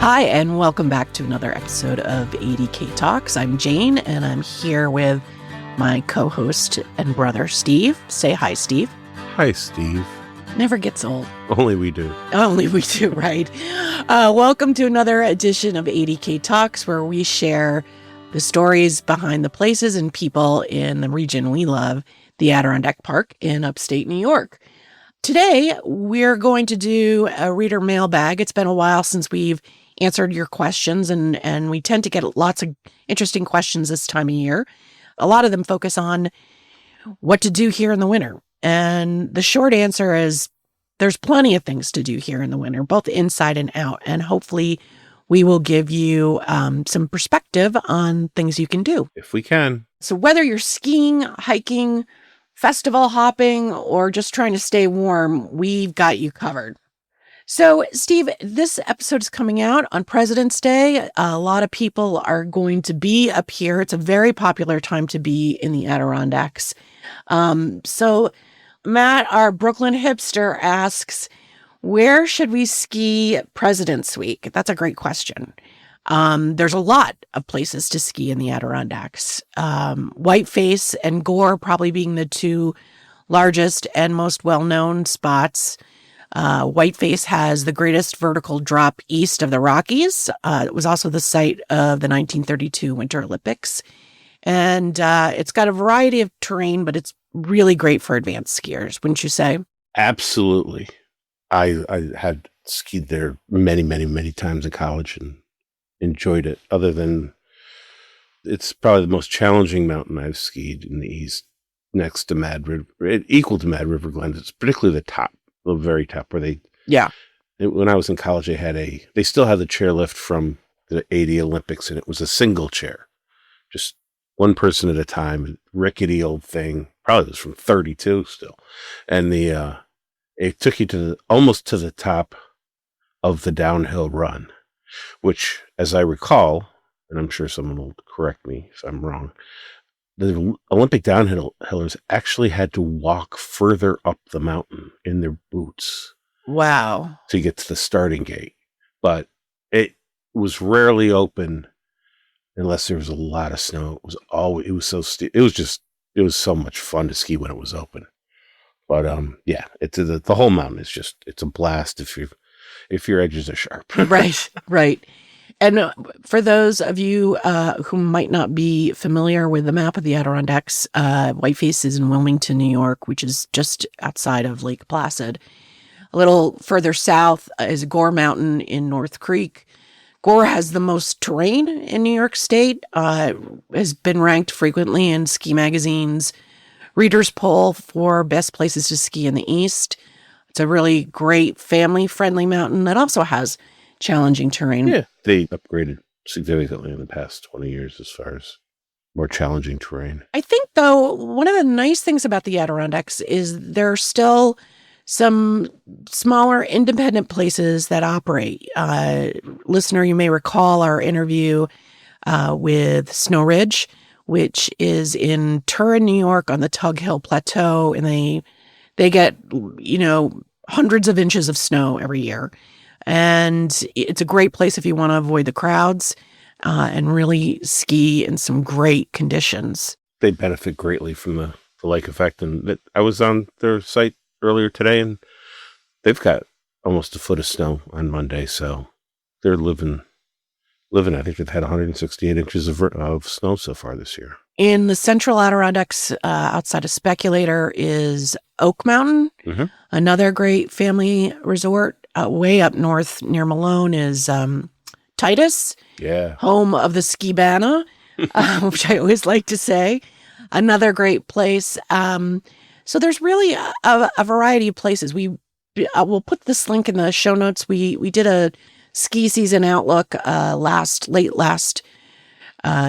Hi, and welcome back to another episode of ADK Talks. I'm Jane, and I'm here with my co-host and brother, Steve. Say hi, Steve. Hi, Steve. Never gets old. Only we do. Only we do, right? Welcome to another edition of ADK Talks, where we share the stories behind the places and people in the region we love, the Adirondack Park in upstate New York. Today, we're going to do a reader mailbag. It's been a while since we've answered your questions, and we tend to get lots of interesting questions this time of year. A lot of them focus on what to do here in the winter. And the short answer is there's plenty of things to do here in the winter, both inside and out. And hopefully we will give you some perspective on things you can do. If we can. So whether you're skiing, hiking, festival hopping, or just trying to stay warm, we've got you covered. So, Steve, this episode is coming out on President's Day. A lot of people are going to be up here. It's a very popular time to be in the Adirondacks. So, Matt, our Brooklyn hipster, asks, where should we ski President's Week? That's a great question. There's a lot of places to ski in the Adirondacks. Whiteface and Gore probably being the two largest and most well-known spots. Whiteface has the greatest vertical drop east of the Rockies. It was also the site of the 1932 Winter Olympics. And it's got a variety of terrain, but it's really great for advanced skiers, wouldn't you say? Absolutely. I had skied there many times in college and enjoyed it. Other than it's probably the most challenging mountain I've skied in the east, next to Mad River, equal to Mad River Glen. It's particularly the top. The very top where when I was in college, they still had the chairlift from the 80 Olympics, and it was a single chair, just one person at a time, rickety old thing. Probably was from 32 still. And it took you almost to the top of the downhill run, which, as I recall, and I'm sure someone will correct me if I'm wrong, the Olympic downhillers actually had to walk further up the mountain in their boots. Wow. To get to the starting gate. But it was rarely open unless there was a lot of snow. It was so steep. It was so much fun to ski when it was open. But it's the whole mountain is it's a blast if your edges are sharp. Right. And for those of you who might not be familiar with the map of the Adirondacks, Whiteface is in Wilmington, New York, which is just outside of Lake Placid. A little further south is Gore Mountain in North Creek. Gore has the most terrain in New York State, has been ranked frequently in ski magazines' readers' poll for best places to ski in the East. It's a really great family-friendly mountain that also has challenging terrain. Yeah, they upgraded significantly in the past 20 years as far as more challenging terrain. I think, though, one of the nice things about the Adirondacks is there are still some smaller independent places that operate. Listener, you may recall our interview with Snow Ridge, which is in Turin, New York on the Tug Hill Plateau, and they get, hundreds of inches of snow every year. And it's a great place if you want to avoid the crowds and really ski in some great conditions. They benefit greatly from the lake effect. And I was on their site earlier today, and they've got almost a foot of snow on Monday. So they're living. I think they've had 168 inches of snow so far this year. In the central Adirondacks, outside of Speculator, is Oak Mountain, another great family resort. Way up north near Malone is Titus, home of the Ski Banna, which I always like to say. Another great place. So there's really a variety of places. We'll put this link in the show notes. We did a ski season outlook late last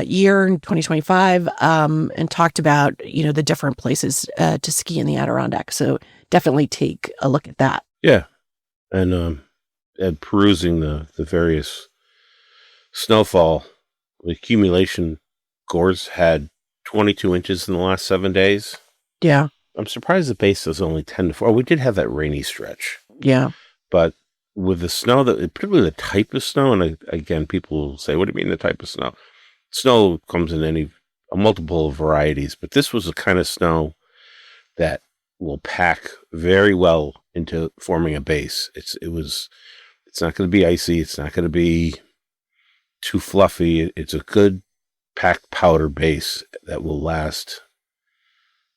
year in 2025 and talked about the different places to ski in the Adirondacks. So definitely take a look at that. Yeah. And perusing the various snowfall, the accumulation, Gore's had 22 inches in the last 7 days. Yeah. I'm surprised the base was only 10 to 4. We did have that rainy stretch. Yeah. But with the snow, particularly the type of snow, and again, people will say, what do you mean the type of snow? Snow comes in a multiple varieties, but this was the kind of snow that will pack very well into forming a base. It's not going to be icy. It's not going to be too fluffy. It's a good packed powder base that will last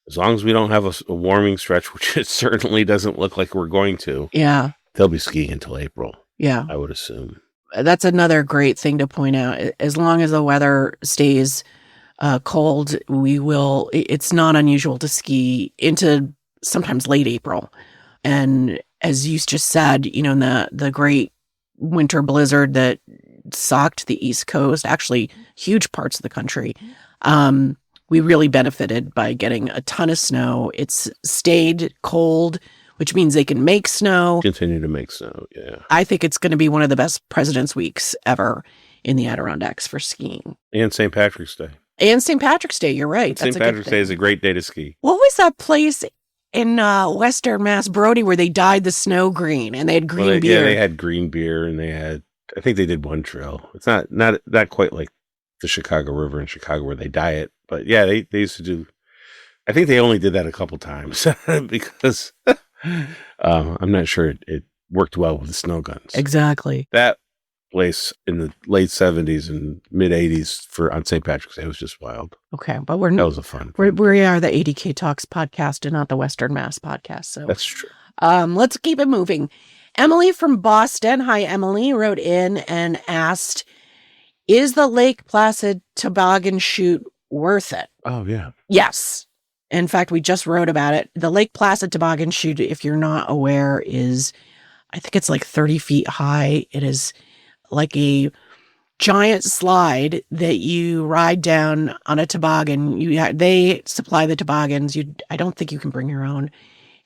as long as we don't have a warming stretch, which it certainly doesn't look like we're going to. Yeah. They'll be skiing until April. Yeah. I would assume. That's another great thing to point out. As long as the weather stays cold, it's not unusual to ski into sometimes late April. And as you just said, in the great winter blizzard that socked the East Coast, actually huge parts of the country, we really benefited by getting a ton of snow. It's stayed cold, which means they can make snow. Continue to make snow, yeah. I think it's going to be one of the best President's Weeks ever in the Adirondacks for skiing. And St. Patrick's Day. And St. Patrick's Day, you're right. St. Patrick's Day is a great day to ski. What was that place in Western Mass, Brody, where they dyed the snow green and they had green beer? Yeah, they had green beer, and I think they did one trail. It's not quite like the Chicago River in Chicago where they dye it. But yeah, they used to do, I think they only did that a couple times because I'm not sure it worked well with the snow guns. Exactly. That place in the late 70s and mid 80s on St. Patrick's Day was just wild. Okay, but that was a fun. We are the ADK Talks podcast and not the Western Mass podcast. So that's true. Let's keep it moving. Emily from Boston, hi Emily, wrote in and asked, "Is the Lake Placid Toboggan Chute worth it?" Oh yeah. Yes. In fact, we just wrote about it. The Lake Placid Toboggan Chute, if you're not aware, I think it's like 30 feet high. It is like a giant slide that you ride down on a toboggan. They supply the toboggans. I don't think you can bring your own.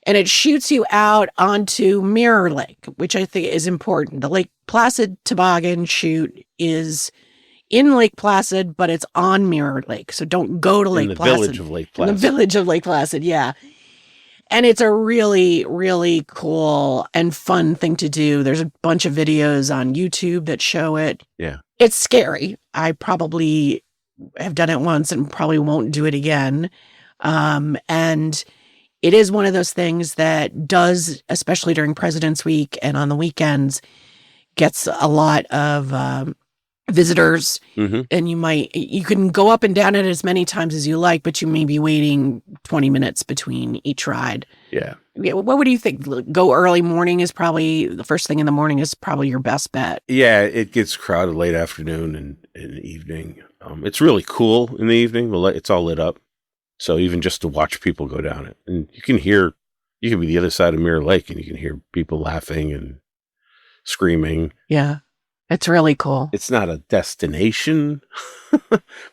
And it shoots you out onto Mirror Lake, which I think is important. The Lake Placid Toboggan Chute is in Lake Placid, but it's on Mirror Lake. So don't go to Lake Placid. In the village of Lake Placid. In the village of Lake Placid, yeah. And it's a really, really cool and fun thing to do. There's a bunch of videos on YouTube that show it. Yeah. It's scary. I probably have done it once and probably won't do it again. And it is one of those things that does, especially during President's Week and on the weekends, gets a lot of visitors. Mm-hmm. And you can go up and down it as many times as you like, but you may be waiting 20 minutes between each ride. Yeah. What do you think? Go early morning is probably, the first thing in the morning is probably your best bet. Yeah, it gets crowded late afternoon and in the evening. It's really cool in the evening. It's all lit up. So even just to watch people go down it, and you can be the other side of Mirror Lake and you can hear people laughing and screaming. Yeah. It's really cool. It's not a destination,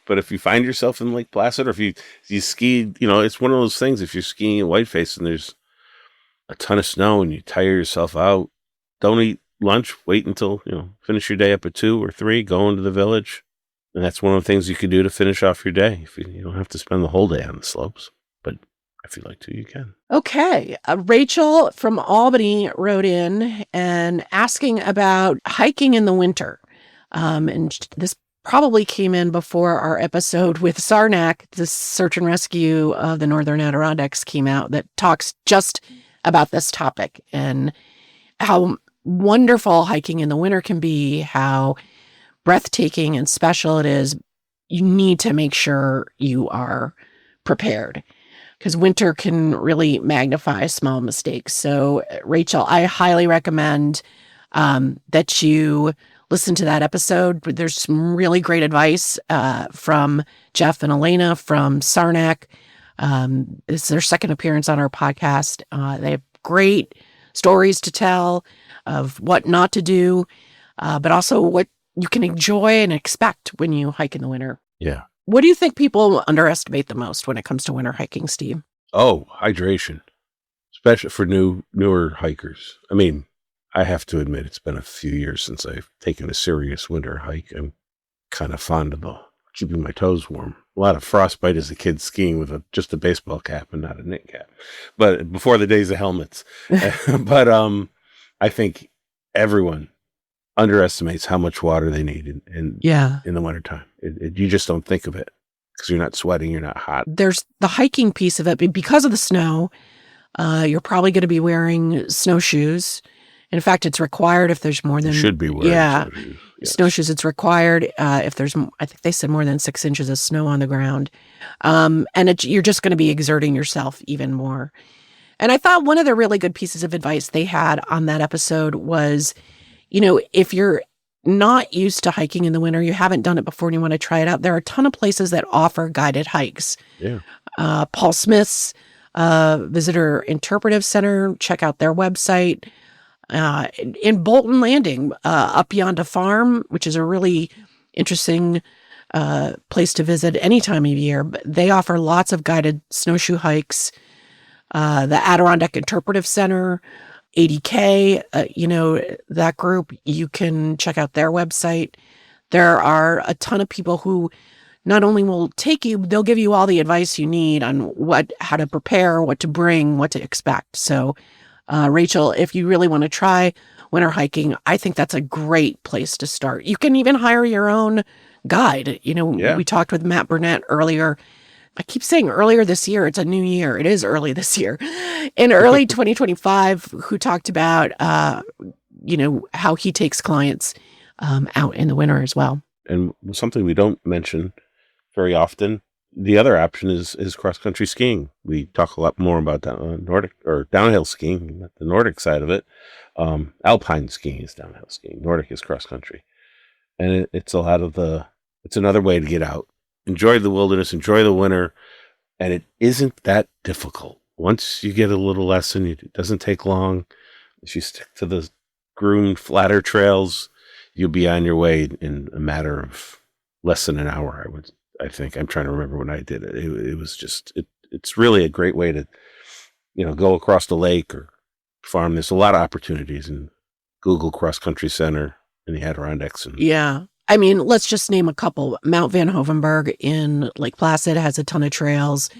but if you find yourself in Lake Placid, or if you ski, it's one of those things. If you're skiing at Whiteface and there's a ton of snow and you tire yourself out, don't eat lunch. Wait until finish your day up at 2 or 3. Go into the village, and that's one of the things you could do to finish off your day. If you don't have to spend the whole day on the slopes, but if you'd like to, you can. Okay. Rachel from Albany wrote in and asking about hiking in the winter. And this probably came in before our episode with Sarnak, the search and rescue of the Northern Adirondacks, came out, that talks just about this topic and how wonderful hiking in the winter can be, how breathtaking and special it is. You need to make sure you are prepared, because winter can really magnify small mistakes. So, Rachel, I highly recommend that you listen to that episode. There's some really great advice from Jeff and Elena from Sarnak. It's their second appearance on our podcast. They have great stories to tell of what not to do, but also what you can enjoy and expect when you hike in the winter. Yeah. What do you think people underestimate the most when it comes to winter hiking, Steve? Oh, hydration, especially for newer hikers. I mean, I have to admit, it's been a few years since I've taken a serious winter hike. I'm kind of fond of keeping my toes warm. A lot of frostbite as a kid skiing with just a baseball cap and not a knit cap. But before the days of helmets. But I think everyone underestimates how much water they need in Yeah. the wintertime. You just don't think of it because you're not sweating, you're not hot. There's the hiking piece of it. Because of the snow, you're probably going to be wearing snowshoes. In fact, it's required if there's more than... You should be wearing snowshoes. Yes. Snowshoes, it's required if there's, I think they said more than 6 inches of snow on the ground. And you're just going to be exerting yourself even more. And I thought one of the really good pieces of advice they had on that episode was, if you're not used to hiking in the winter, you haven't done it before and you want to try it out, there are a ton of places that offer guided hikes. Yeah. Paul Smith's Visitor Interpretive Center, check out their website. In Bolton Landing, up beyond a farm, which is a really interesting place to visit any time of year. But they offer lots of guided snowshoe hikes. The Adirondack Interpretive Center, ADK, that group, you can check out their website. There are a ton of people who not only will take you, they'll give you all the advice you need on how to prepare, what to bring, what to expect. So, Rachel, if you really want to try winter hiking, I think that's a great place to start. You can even hire your own guide. We talked with Matt Burnett earlier. I keep saying earlier this year. It's a new year. It is early this year. In early 2025, who talked about, how he takes clients out in the winter as well. And something we don't mention very often, the other option is cross-country skiing. We talk a lot more about Nordic or downhill skiing, not the Nordic side of it. Alpine skiing is downhill skiing. Nordic is cross-country. And it's it's another way to get out. Enjoy the wilderness, enjoy the winter, and it isn't that difficult. Once you get a little lesson, it doesn't take long. If you stick to the groomed, flatter trails, you'll be on your way in a matter of less than an hour, I think. I'm trying to remember when I did it. It was just, it's really a great way to, go across the lake or farm. There's a lot of opportunities in Google Cross Country Center in the Adirondacks. Yeah. I mean, let's just name a couple. Mount Van Hovenberg in Lake Placid has a ton of trails.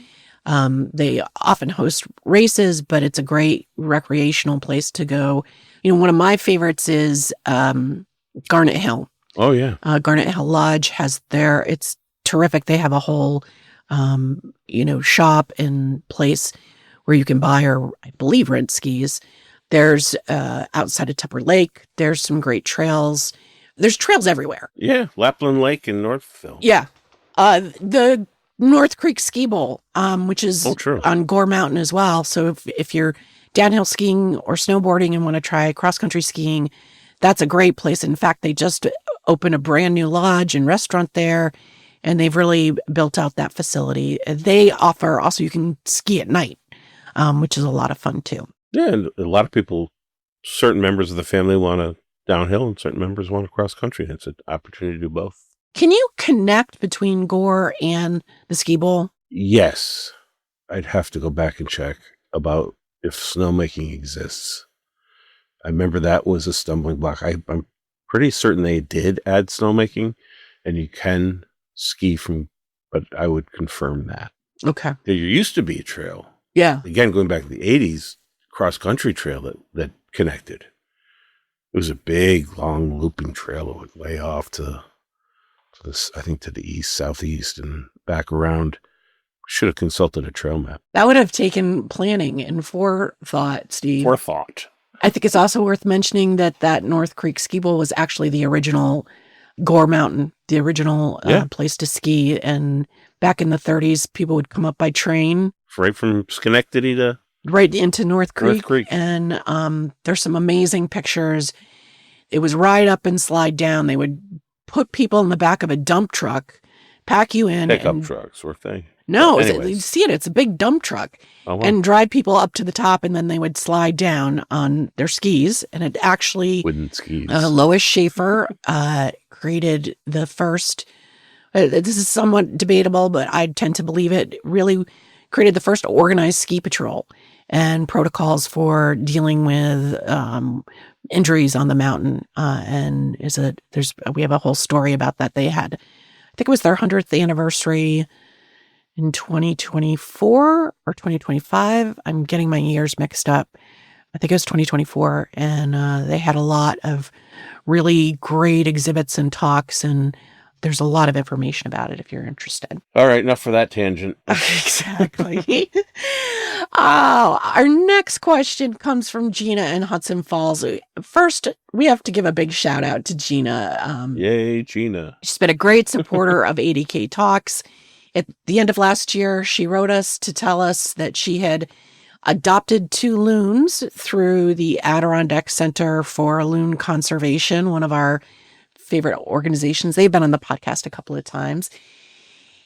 They often host races, but it's a great recreational place to go. One of my favorites is Garnet Hill. Oh, yeah. Garnet Hill Lodge has it's terrific. They have a whole, shop and place where you can buy or I believe rent skis. There's outside of Tupper Lake, there's some great trails. There's trails everywhere. Yeah, Lapland Lake in Northville. Yeah. The North Creek Ski Bowl, which is on Gore Mountain as well. So if you're downhill skiing or snowboarding and want to try cross-country skiing, that's a great place. In fact, they just opened a brand new lodge and restaurant there, and they've really built out that facility. They offer also, you can ski at night, which is a lot of fun too. Yeah, and a lot of people, certain members of the family want to downhill and certain members want to cross country. It's an opportunity to do both. Can you connect between Gore and the ski bowl? Yes. I'd have to go back and check about if snowmaking exists. I remember that was a stumbling block. I'm pretty certain they did add snowmaking and you can ski but I would confirm that. Okay. There used to be a trail. Yeah. Again, going back to the 80s, cross-country trail that connected. It was a big, long, looping trail that went way off to the east, southeast, and back around. Should have consulted a trail map. That would have taken planning and forethought, Steve. Forethought. I think it's also worth mentioning that North Creek Ski Bowl was actually the original Gore Mountain, the original place to ski. And back in the 30s, people would come up by train. Right from Schenectady to... Right into North Creek. And there's some amazing pictures. It was ride up and slide down. They would put people in the back of a dump truck, pack you in. Pickup trucks, weren't they? No, you see it. It's a big dump truck. Oh, wow. And drive people up to the top, and then they would slide down on their skis. And it actually... Wooden skis. Lois Schaefer created the first... this is somewhat debatable, but I tend to believe it. Really created the first organized ski patrol and protocols for dealing with injuries on the mountain. And we have a whole story about that. They had, I think it was their 100th anniversary in 2024 or 2025. I'm getting my years mixed up. I think it was 2024, and they had a lot of really great exhibits and talks, and there's a lot of information about it if you're interested. All right, enough for that tangent. Exactly. Oh, our next question comes from Gina in Hudson Falls. First, we have to give a big shout out to Gina. Yay, Gina. She's been a great supporter of ADK Talks. At the end of last year, she wrote us to tell us that she had adopted 2 loons through the Adirondack Center for Loon Conservation, one of our favorite organizations. They've been on the podcast a couple of times.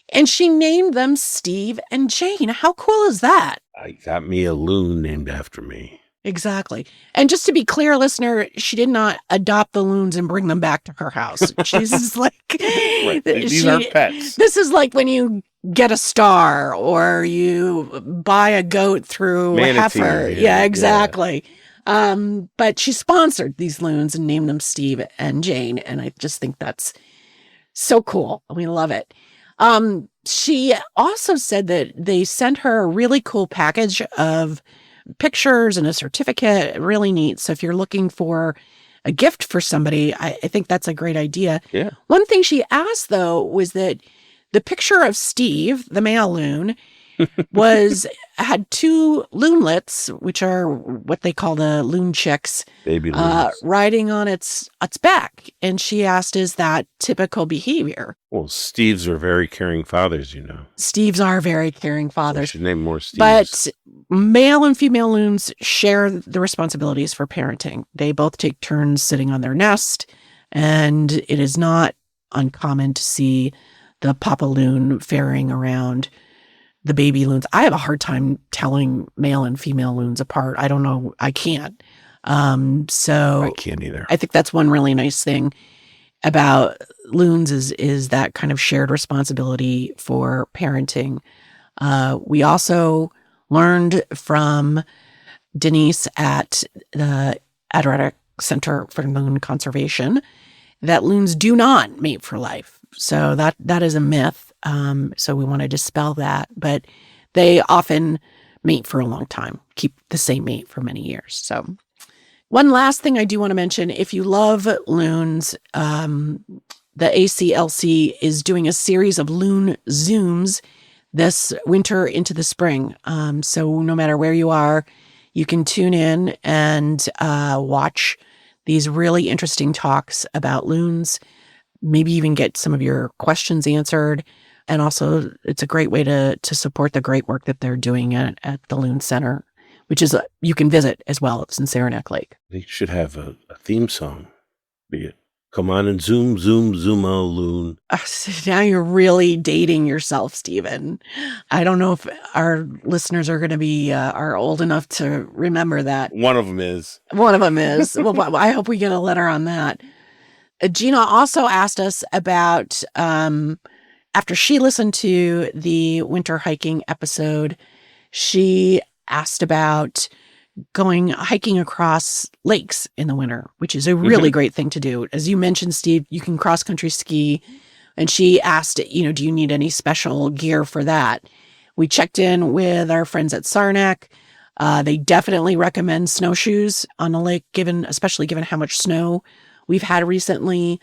And she named them Steve and Jane. How cool is that? I got me a loon named after me. Exactly. And just to be clear, listener, she did not adopt the loons and bring them back to her house. She's just like... Right. These are pets. This is like when you get a star or you buy a goat through a heifer. Yeah, exactly. Yeah. But she sponsored these loons and named them Steve and Jane. And I just think that's so cool. We love it. She also said that they sent her a really cool package of pictures and a certificate. Really neat. So if you're looking for a gift for somebody, I think that's a great idea. Yeah. One thing she asked, though, was that the picture of Steve, the male loon, had 2 loonlets, which are what they call the loon chicks, baby loons, riding on its back. And she asked, is that typical behavior? Well, Steves are very caring fathers, you know. Steves are very caring fathers. So I should name more Steves. But male and female loons share the responsibilities for parenting. They both take turns sitting on their nest, and it is not uncommon to see the papa loon ferrying around the baby loons. I have a hard time telling male and female loons apart. I don't know. I can't. So I can't either. I think that's one really nice thing about loons is that kind of shared responsibility for parenting. We also learned from Denise at the Adirondack Center for Loon Conservation that loons do not mate for life. So that is a myth. So we want to dispel that, but they often mate for a long time, keep the same mate for many years. So one last thing I do want to mention, if you love loons, the ACLC is doing a series of loon Zooms this winter into the spring. So no matter where you are, you can tune in and watch these really interesting talks about loons, maybe even get some of your questions answered. And also, it's a great way to support the great work that they're doing at the Loon Center, which is you can visit as well. It's in Saranac Lake. They should have a theme song, be it "Come on and zoom, zoom, zoom, oh, loon." Now you're really dating yourself, Stephen. I don't know if our listeners are going to be are old enough to remember that. One of them is. One of them is. Well, I hope we get a letter on that. Gina also asked us about, after she listened to the winter hiking episode, she asked about going hiking across lakes in the winter, which is a really great thing to do. As you mentioned, Steve, you can cross-country ski. And she asked, do you need any special gear for that? We checked in with our friends at Saranac. They definitely recommend snowshoes on a lake, especially given how much snow we've had recently.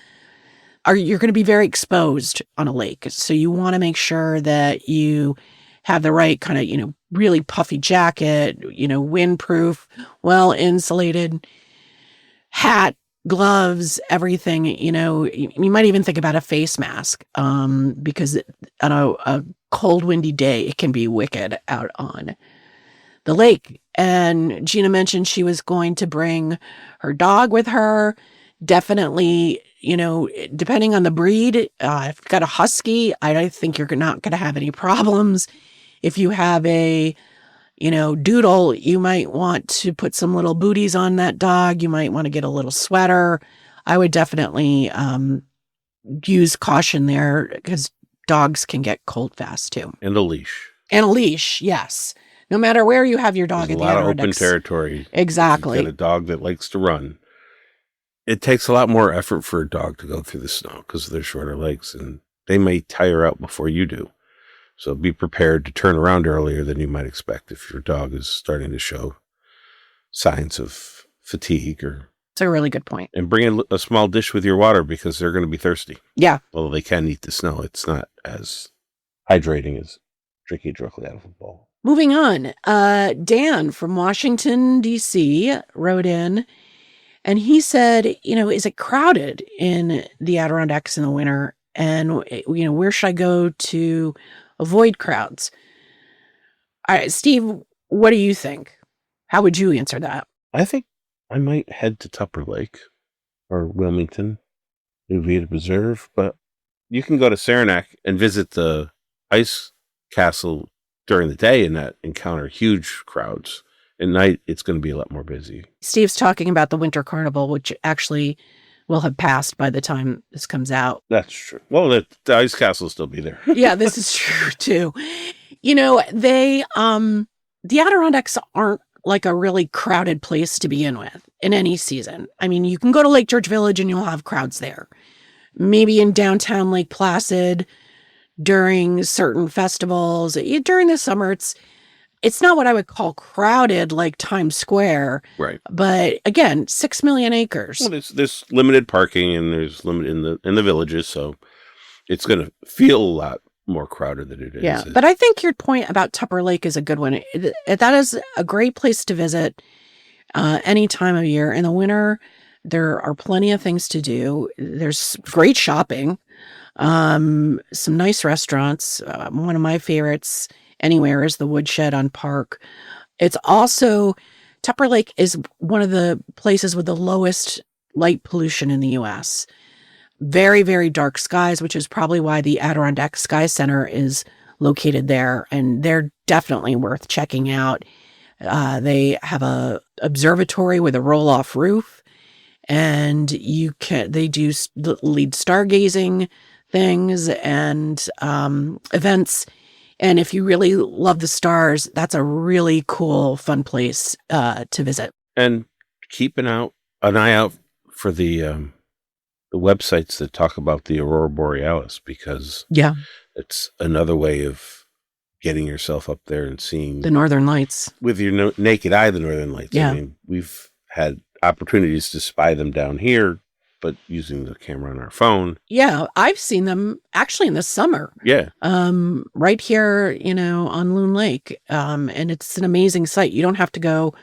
You're going to be very exposed on a lake. So you want to make sure that you have the right kind of, really puffy jacket, windproof, well insulated hat, gloves, everything. You might even think about a face mask, because on a cold, windy day, it can be wicked out on the lake. And Gina mentioned she was going to bring her dog with her. Definitely, depending on the breed, if you've got a husky, I think you're not going to have any problems. If you have a, doodle, you might want to put some little booties on that dog. You might want to get a little sweater. I would definitely use caution there because dogs can get cold fast too. And a leash. And a leash, yes. No matter where you have your dog. There's a lot of open territory. Exactly. You've got a dog that likes to run. It takes a lot more effort for a dog to go through the snow because of their shorter legs, and they may tire out before you do. So be prepared to turn around earlier than you might expect if your dog is starting to show signs of fatigue It's a really good point. and bring a small dish with your water because they're going to be thirsty. Yeah. Although they can eat the snow, it's not as hydrating as drinking directly out of a bowl. Moving on, Dan from Washington, D.C. wrote in, and he said, is it crowded in the Adirondacks in the winter? And, where should I go to avoid crowds? All right, Steve, what do you think? How would you answer that? I think I might head to Tupper Lake or Wilmington, New Vita Preserve, but you can go to Saranac and visit the ice castle during the day and not encounter huge crowds. At night, it's going to be a lot more busy. Steve's talking about the Winter Carnival, which actually will have passed by the time this comes out. That's true. Well, the ice castle will still be there. Yeah, this is true too. The Adirondacks aren't like a really crowded place to begin with in any season. I mean, you can go to Lake George Village and you'll have crowds there. Maybe in downtown Lake Placid during certain festivals. During the summer, it's not what I would call crowded like Times Square. Right. But again, 6 million acres. Well, there's limited parking and there's limit in the villages, so it's going to feel a lot more crowded than it is. Yeah, but I think your point about Tupper Lake is a good one. That is a great place to visit any time of year. In the winter, there are plenty of things to do. There's great shopping, some nice restaurants. One of my favorites anywhere is the Woodshed on Park. It's also, Tupper Lake is one of the places with the lowest light pollution in the U.S. Very, very dark skies, which is probably why the Adirondack Sky Center is located there, and they're definitely worth checking out. They have a observatory with a roll-off roof, and they do lead stargazing things and events. And if you really love the stars, that's a really cool, fun place to visit. And keep an eye out for the websites that talk about the Aurora Borealis, because it's another way of getting yourself up there and seeing the Northern Lights with your naked eye. The Northern Lights. Yeah. I mean, we've had opportunities to spy them down here, but using the camera on our phone. Yeah, I've seen them actually in the summer. Yeah. Right here, on Loon Lake. And it's an amazing sight. You don't have to go,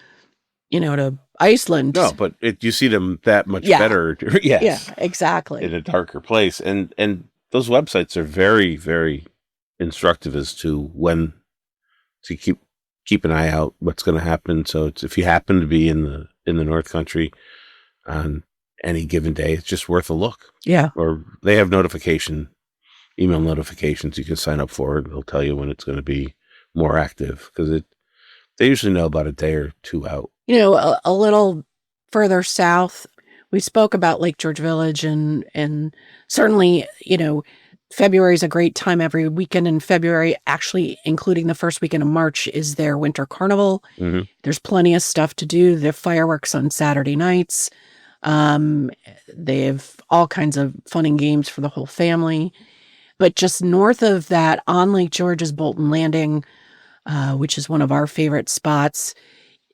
to Iceland. No, but you see them that much better. Yes. Yeah, exactly. In a darker place. And those websites are very, very instructive as to when to keep an eye out what's going to happen. So if you happen to be in the North Country on any given day, it's just worth a look. Yeah. Or they have email notifications you can sign up for, and they'll tell you when it's going to be more active, because they usually know about a day or two out. A little further south, we spoke about Lake George Village, and certainly, February is a great time. Every weekend in February, actually including the first weekend of March, is their Winter Carnival. Mm-hmm. There's plenty of stuff to do. The fireworks on Saturday nights. They have all kinds of fun and games for the whole family. But just north of that, on Lake George, is Bolton Landing, which is one of our favorite spots.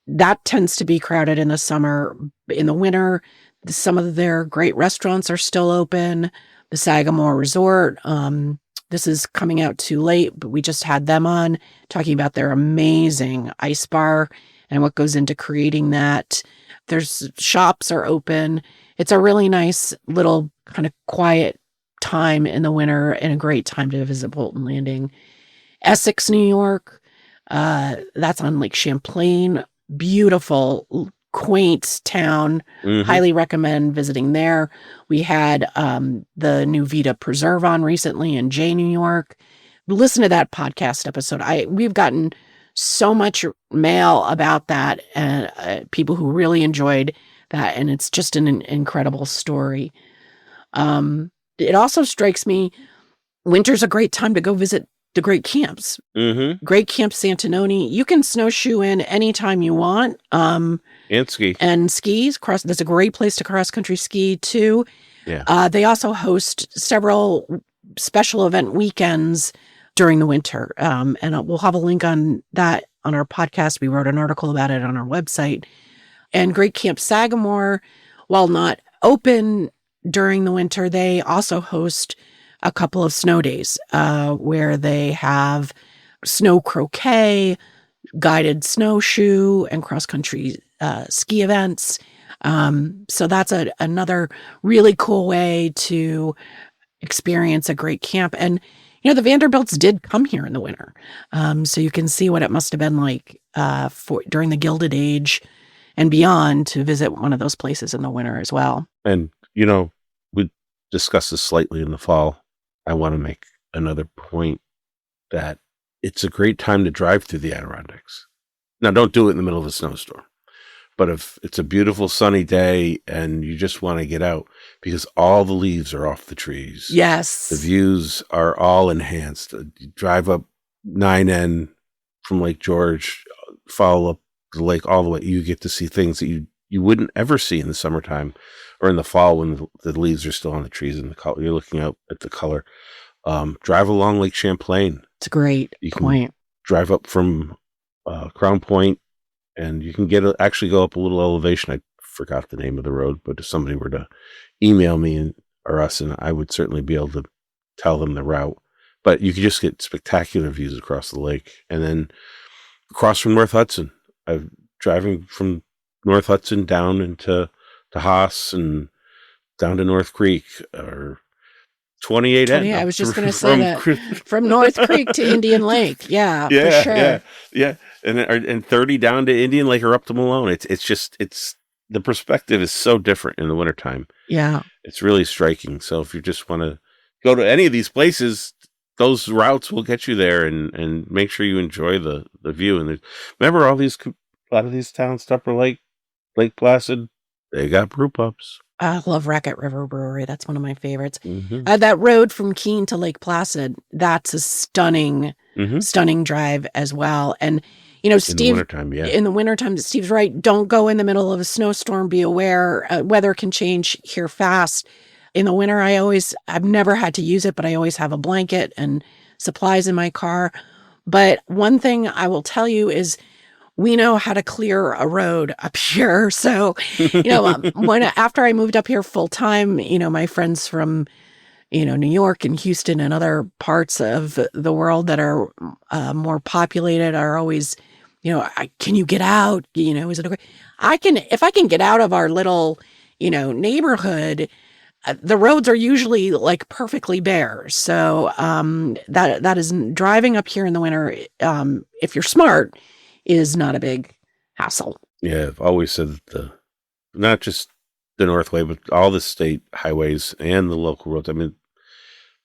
That tends to be crowded in the summer. In the winter, some of their great restaurants are still open. The Sagamore Resort, this is coming out too late, but we just had them on talking about their amazing ice bar and what goes into creating that. There's shops are open. It's a really nice little kind of quiet time in the winter and a great time to visit Bolton Landing. Essex, New York, that's on Lake Champlain. Beautiful, quaint town. Mm-hmm. Highly recommend visiting there. We had the New Vita Preserve on recently in Jay, New York. Listen to that podcast episode. We've gotten so much mail about that, and people who really enjoyed that, and it's just an incredible story. It also strikes me, winter's a great time to go visit the great camps. Mm-hmm. Great Camp Santinoni. You can snowshoe in anytime you want. And ski. And skis. That's a great place to cross-country ski, too. Yeah. They also host several special event weekends during the winter. And we'll have a link on that on our podcast. We wrote an article about it on our website. And Great Camp Sagamore, while not open during the winter, they also host a couple of snow days where they have snow croquet, guided snowshoe, and cross-country ski events. So that's another really cool way to experience a great camp. And, the Vanderbilts did come here in the winter. So you can see what it must have been like during the Gilded Age and beyond to visit one of those places in the winter as well. And, we discussed this slightly in the fall. I want to make another point that it's a great time to drive through the Adirondacks. Now, don't do it in the middle of a snowstorm. But if it's a beautiful sunny day and you just want to get out, because all the leaves are off the trees. Yes. The views are all enhanced. You drive up 9N from Lake George, follow up the lake all the way. You get to see things that you wouldn't ever see in the summertime or in the fall when the leaves are still on the trees and you're looking out at the color. Drive along Lake Champlain. It's a great point. Drive up from Crown Point. And you can actually go up a little elevation. I forgot the name of the road, but if somebody were to email me or us, and I would certainly be able to tell them the route. But you could just get spectacular views across the lake. And then across from North Hudson, I'm driving from North Hudson down into Haas and down to North Creek or 28N. I was just going to say that from North Creek to Indian Lake. Yeah, for sure. Yeah. And 30 down to Indian Lake or up to Malone. It's the perspective is so different in the wintertime. Yeah. It's really striking. So if you just want to go to any of these places, those routes will get you there and make sure you enjoy the view. And remember a lot of these towns, Tupper Lake, Lake Placid, they got brew pubs. I love Racket River Brewery. That's one of my favorites. Mm-hmm. That road from Keene to Lake Placid, that's a stunning drive as well. And, Steve, in the wintertime, Steve's right. Don't go in the middle of a snowstorm. Be aware. Weather can change here fast. In the winter, I've never had to use it, but I always have a blanket and supplies in my car. But one thing I will tell you is we know how to clear a road up here. So, after I moved up here full time, my friends from, New York and Houston and other parts of the world that are more populated are always, can you get out? Is it okay? If I can get out of our little, neighborhood, the roads are usually like perfectly bare. So that is driving up here in the winter. If you're smart, is not a big hassle. Yeah, I've always said that not just the Northway, but all the state highways and the local roads. I mean,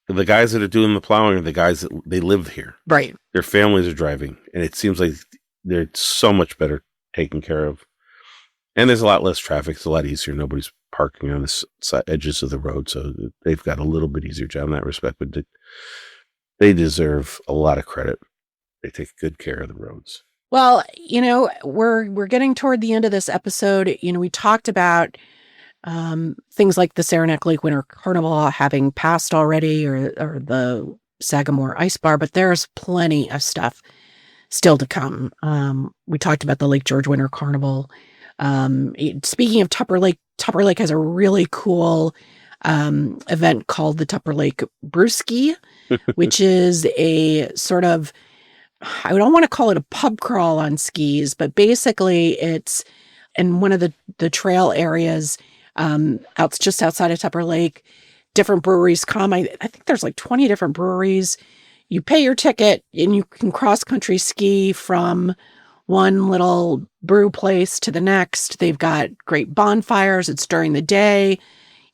the guys that are doing the plowing are the guys that they live here. Right. Their families are driving, and it seems like they're so much better taken care of. And there's a lot less traffic. It's a lot easier. Nobody's parking on the edges of the road, so they've got a little bit easier job in that respect. But they deserve a lot of credit. They take good care of the roads. Well, we're getting toward the end of this episode. We talked about things like the Saranac Lake Winter Carnival having passed already, or the Sagamore Ice Bar, but there's plenty of stuff still to come. We talked about the Lake George Winter Carnival. Speaking of Tupper Lake has a really cool event called the Tupper Lake BrewSki, which is a sort of, I don't want to call it a pub crawl on skis, but basically it's in one of the trail areas just outside of Tupper Lake. Different breweries come. I think there's like 20 different breweries. You pay your ticket and you can cross-country ski from one little brew place to the next. They've got great bonfires. It's during the day.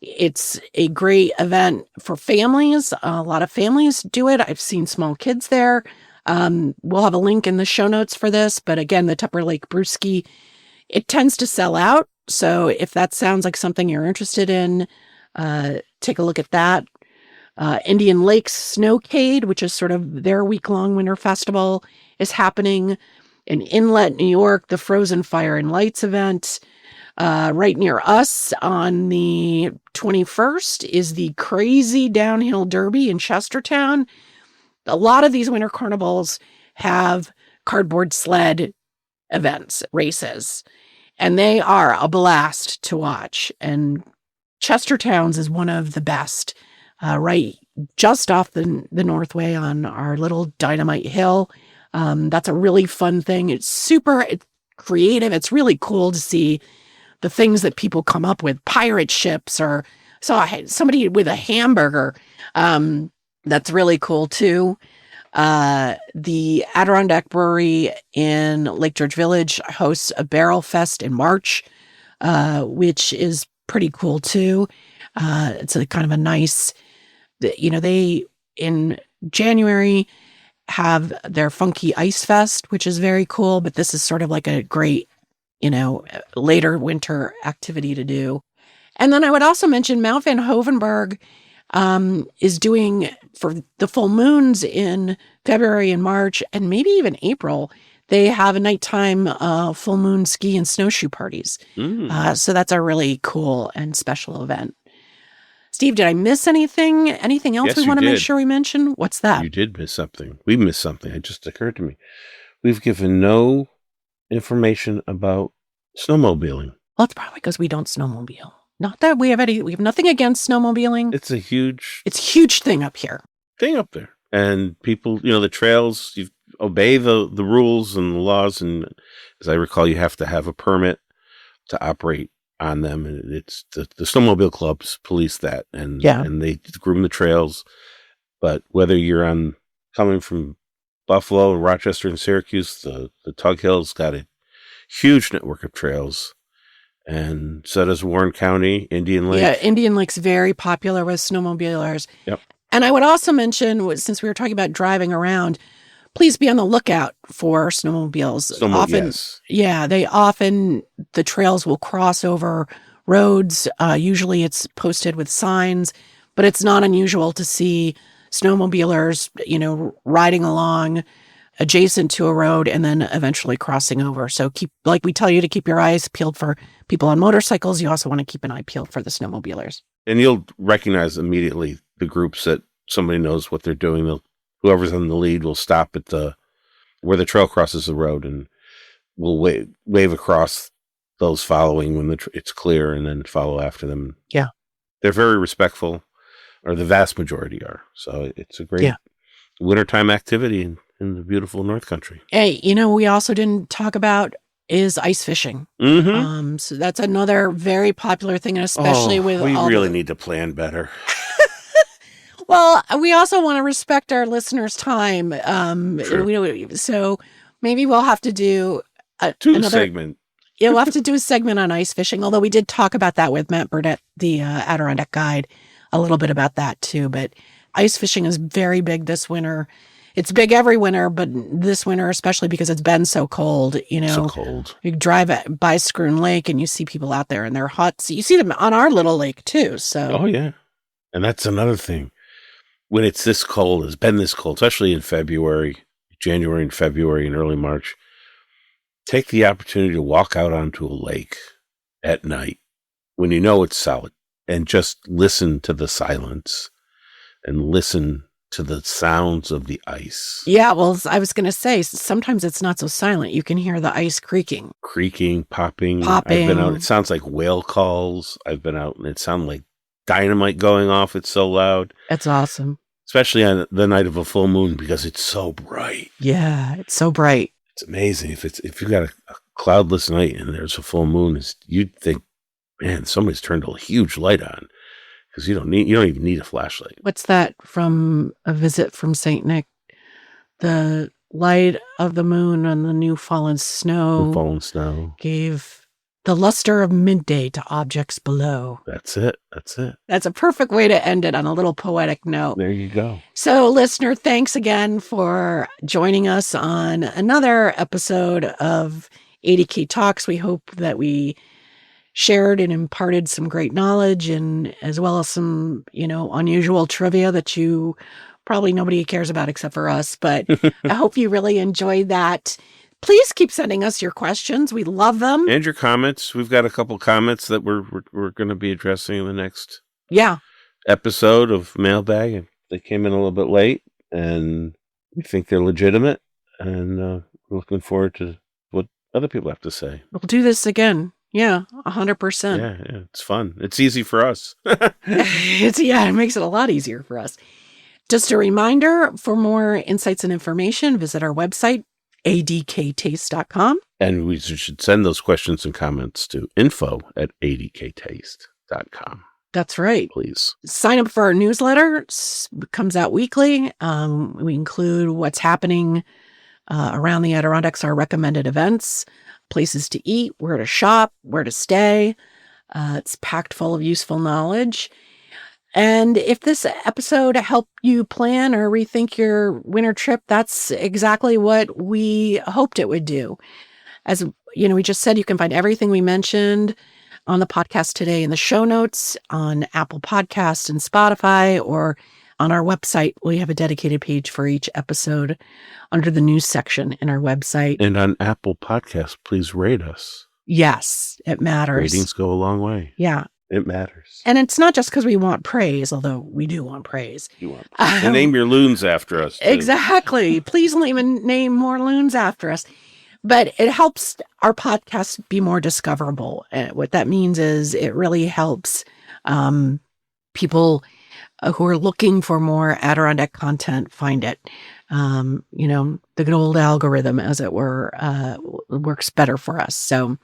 It's a great event for families. A lot of families do it. I've seen small kids there. We'll have a link in the show notes for this. But again, the Tupper Lake BrewSki, it tends to sell out. So if that sounds like something you're interested in, take a look at that. Indian Lake's Snowcade, which is sort of their week-long winter festival, is happening in Inlet, New York. The Frozen Fire and Lights event right near us on the 21st is the Crazy Downhill Derby in Chestertown. A lot of these winter carnivals have cardboard sled events, races. And they are a blast to watch. And Chestertown's is one of the best, right just off the Northway on our little Dynamite Hill. That's a really fun thing. It's super creative. It's really cool to see the things that people come up with. Pirate ships, or saw somebody with a hamburger. That's really cool too. The Adirondack Brewery in Lake George Village hosts a barrel fest in March, which is pretty cool too. It's a kind of a nice, they in January have their Funky Ice Fest, which is very cool, but this is sort of like a great, later winter activity to do. And then I would also mention Mount Van Hovenberg is doing, for the full moons in February and March, and maybe even April, they have a nighttime full moon ski and snowshoe parties. So that's a really cool and special event. Steve, did I miss anything? Anything else we want to make sure we mention? What's that? You did miss something. We missed something. It just occurred to me. We've given no information about snowmobiling. Well, it's probably because we don't snowmobile. Not that we have nothing against snowmobiling. It's a huge thing up here. And people, the trails, you obey the rules and the laws. And as I recall, you have to have a permit to operate on them. And it's the snowmobile clubs police that. And they groom the trails. But whether you're coming from Buffalo, Rochester, and Syracuse, the Tug Hill's got a huge network of trails. And so does Warren County, Indian Lake. Yeah, Indian Lake's very popular with snowmobilers. Yep. And I would also mention, since we were talking about driving around, please be on the lookout for snowmobiles. The trails will cross over roads. Usually it's posted with signs, but it's not unusual to see snowmobilers, riding along adjacent to a road and then eventually crossing over. So like we tell you to keep your eyes peeled for people on motorcycles, you also want to keep an eye peeled for the snowmobilers. And you'll recognize immediately the groups that somebody knows what they're doing. Whoever's in the lead will stop at where the trail crosses the road and will wave across those following when it's clear, and then follow after them. Yeah. They're very respectful, or the vast majority are. So it's a great wintertime activity in the beautiful North Country. Hey, we also didn't talk about is ice fishing. Mm-hmm. So that's another very popular thing, and especially with we really need to plan better. Well, we also want to respect our listeners' time. So maybe we'll have to do another segment. Yeah, we'll have to do a segment on ice fishing, although we did talk about that with Matt Burnett, the Adirondack guide, a little bit about that too. But ice fishing is very big this winter. It's big every winter, but this winter, especially because it's been so cold, So cold. You drive by Scroon Lake and you see people out there in their huts. You see them on our little lake too. So. Oh, yeah. And that's another thing. When it's this cold, it's been this cold, especially in January and February and early March, take the opportunity to walk out onto a lake at night when you know it's solid and just listen to the silence and listen to the sounds of the ice. Yeah, well, I was going to say, sometimes it's not so silent. You can hear the ice creaking. Popping. I've been out. It sounds like whale calls. I've been out and it sounds like dynamite going off. It's so loud. That's awesome. Especially on the night of a full moon because it's so bright. Yeah, it's so bright. It's amazing. If you got a cloudless night and there's a full moon, you'd think, man, somebody's turned a huge light on. Because you don't even need a flashlight. What's that from A Visit from St. Nick? The light of the moon on the new fallen snow. Gave the luster of midday to objects below. That's it. That's a perfect way to end it on a little poetic note. There you go. So, listener, thanks again for joining us on another episode of ADK Talks. We hope that we shared and imparted some great knowledge, and as well as some, unusual trivia that probably nobody cares about except for us. But I hope you really enjoyed that. Please keep sending us your questions. We love them. And your comments. We've got a couple comments that we're going to be addressing in the next episode of Mailbag. They came in a little bit late, and we think they're legitimate, and we're looking forward to other people have to say. We'll do this again. Yeah, 100%. Yeah, it's fun. It's easy for us. It makes it a lot easier for us. Just a reminder, for more insights and information, visit our website, adktaste.com. And we should send those questions and comments to info@adktaste.com. That's right. Please. Sign up for our newsletter. It comes out weekly. We include what's happening around the Adirondacks, our recommended events, places to eat, where to shop, where to stay. It's packed full of useful knowledge. And if this episode helped you plan or rethink your winter trip, that's exactly what we hoped it would do. As you know, we just said you can find everything we mentioned on the podcast today in the show notes on Apple Podcasts and Spotify, or on our website. We have a dedicated page for each episode under the news section in our website. And on Apple Podcasts, please rate us. Yes, it matters. Ratings go a long way. Yeah. It matters. And it's not just because we want praise, although we do want praise. You want praise. And name your loons after us, too. Exactly. Please name more loons after us. But it helps our podcast be more discoverable. And what that means is it really helps people who are looking for more Adirondack content find it. The good old algorithm, as it were, works better for us. So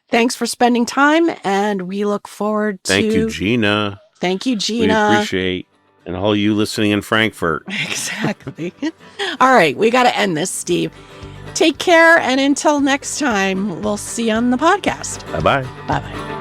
thanks for spending time, and we look forward to... Thank you, Gina. Thank you, Gina. We appreciate, and all you listening in Frankfurt. Exactly. All right, we got to end this, Steve. Take care, and until next time, we'll see you on the podcast. Bye-bye. Bye-bye.